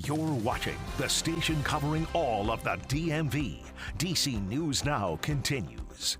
You're watching the station covering all of the DMV. DC News Now continues.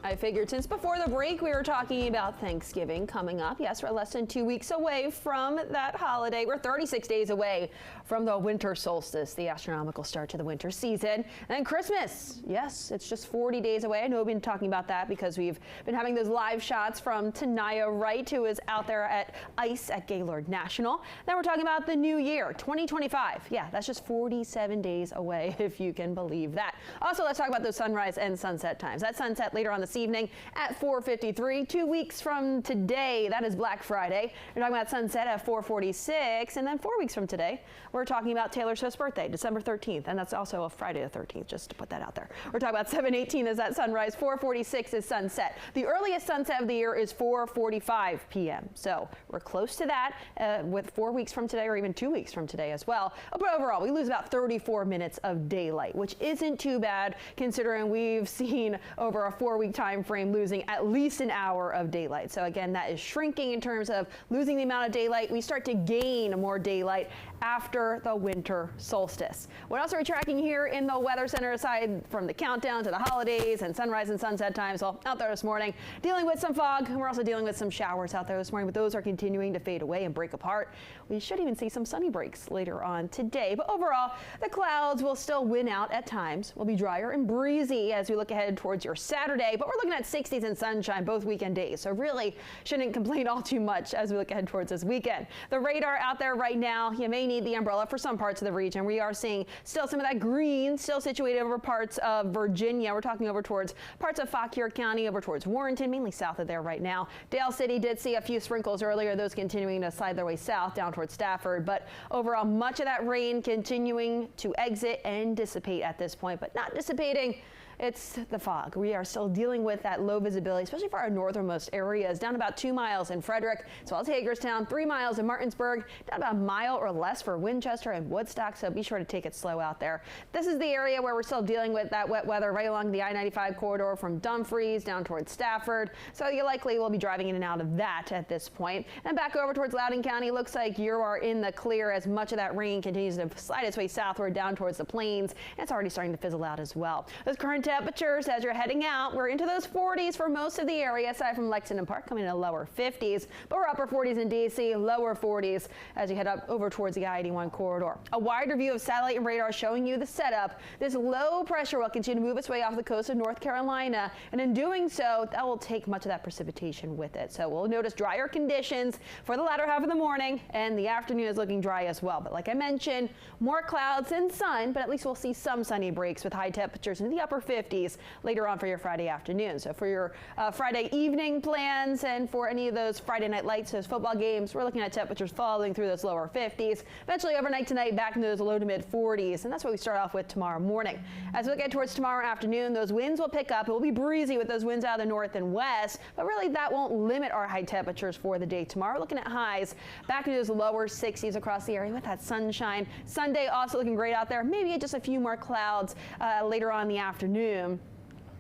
I figured since before the break we were talking about Thanksgiving coming up. Yes, we're less than 2 weeks away from that holiday. We're 36 days away from the winter solstice, the astronomical start to the winter season. And then Christmas. Yes, it's just 40 days away. I know we've been talking about that because we've been having those live shots from Tanaya Wright, who is out there at ICE at Gaylord National. Then we're talking about the new year, 2025. Yeah, that's just 47 days away, if you can believe that. Also, let's talk about those sunrise and sunset times. That sunset later on this evening at 4:53. 2 weeks from today, that is Black Friday. We're talking about sunset at 4:46, and then 4 weeks from today, we're talking about Taylor Swift's birthday, December 13th, and that's also a Friday the 13th, just to put that out there. We're talking about 7:18 is that sunrise, 4:46 is sunset. The earliest sunset of the year is 4:45 p.m. So we're close to that with 4 weeks from today, or even 2 weeks from today as well. But overall, we lose about 34 minutes of daylight, which isn't too bad considering we've seen over a 4-week time frame losing at least an hour of daylight. So again, that is shrinking in terms of losing the amount of daylight. We start to gain more daylight after the winter solstice. What else are we tracking here in the Weather Center aside from the countdown to the holidays and sunrise and sunset times? Well, out there this morning, dealing with some fog, and we're also dealing with some showers out there this morning, but those are continuing to fade away and break apart. We should even see some sunny breaks later on today, but overall, the clouds will still win out at times. We'll be drier and breezy as we look ahead towards your Saturday, but we're looking at 60s and sunshine both weekend days, so really shouldn't complain all too much as we look ahead towards this weekend. The radar out there right now, you may need the umbrella for some parts of the region. We are seeing still some of that green still situated over parts of Virginia. We're talking over towards parts of Fauquier County, over towards Warrenton, mainly south of there right now. Dale City did see a few sprinkles earlier, those continuing to slide their way south down towards Stafford, but overall much of that rain continuing to exit and dissipate at this point, but not dissipating. It's the fog. We are still dealing with that low visibility, especially for our northernmost areas, down about 2 miles in Frederick, as well as Hagerstown, 3 miles in Martinsburg, down about a mile or less for Winchester and Woodstock, so be sure to take it slow out there. This is the area where we're still dealing with that wet weather right along the I-95 corridor from Dumfries down towards Stafford, so you likely will be driving in and out of that at this point. And back over towards Loudoun County, looks like you are in the clear as much of that rain continues to slide its way southward down towards the plains, and it's already starting to fizzle out as well. Those current temperatures as you're heading out, we're into those 40s for most of the area, aside from Lexington Park coming in the lower 50s, but we're upper 40s in DC, lower 40s as you head up over towards the I-81 corridor. A wider view of satellite and radar showing you the setup. This low pressure will continue to move its way off the coast of North Carolina, and in doing so, that will take much of that precipitation with it. So we'll notice drier conditions for the latter half of the morning, and the afternoon is looking dry as well. But like I mentioned, more clouds and sun, but at least we'll see some sunny breaks with high temperatures in the upper 50s later on for your Friday afternoon. So for your Friday evening plans and for any of those Friday night lights, those football games, we're looking at temperatures falling through those lower 50s. Eventually overnight tonight back into those low to mid 40s, and that's what we start off with tomorrow morning. As we get towards tomorrow afternoon, those winds will pick up. It will be breezy with those winds out of the north and west, but really that won't limit our high temperatures for the day tomorrow. We're looking at highs back into those lower 60s across the area with that sunshine. Sunday also looking great out there. Maybe just a few more clouds later on in the afternoon.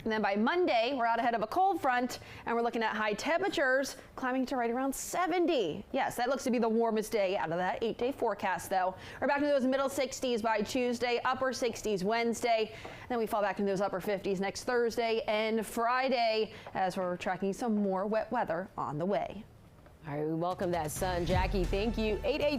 And then by Monday, we're out ahead of a cold front, and we're looking at high temperatures climbing to right around 70. Yes, that looks to be the warmest day out of that 8-day forecast, though. We're back into those middle 60s by Tuesday, upper 60s Wednesday. Then we fall back into those upper 50s next Thursday and Friday as we're tracking some more wet weather on the way. All right, we welcome that sun. Jackie, thank you. 8:18.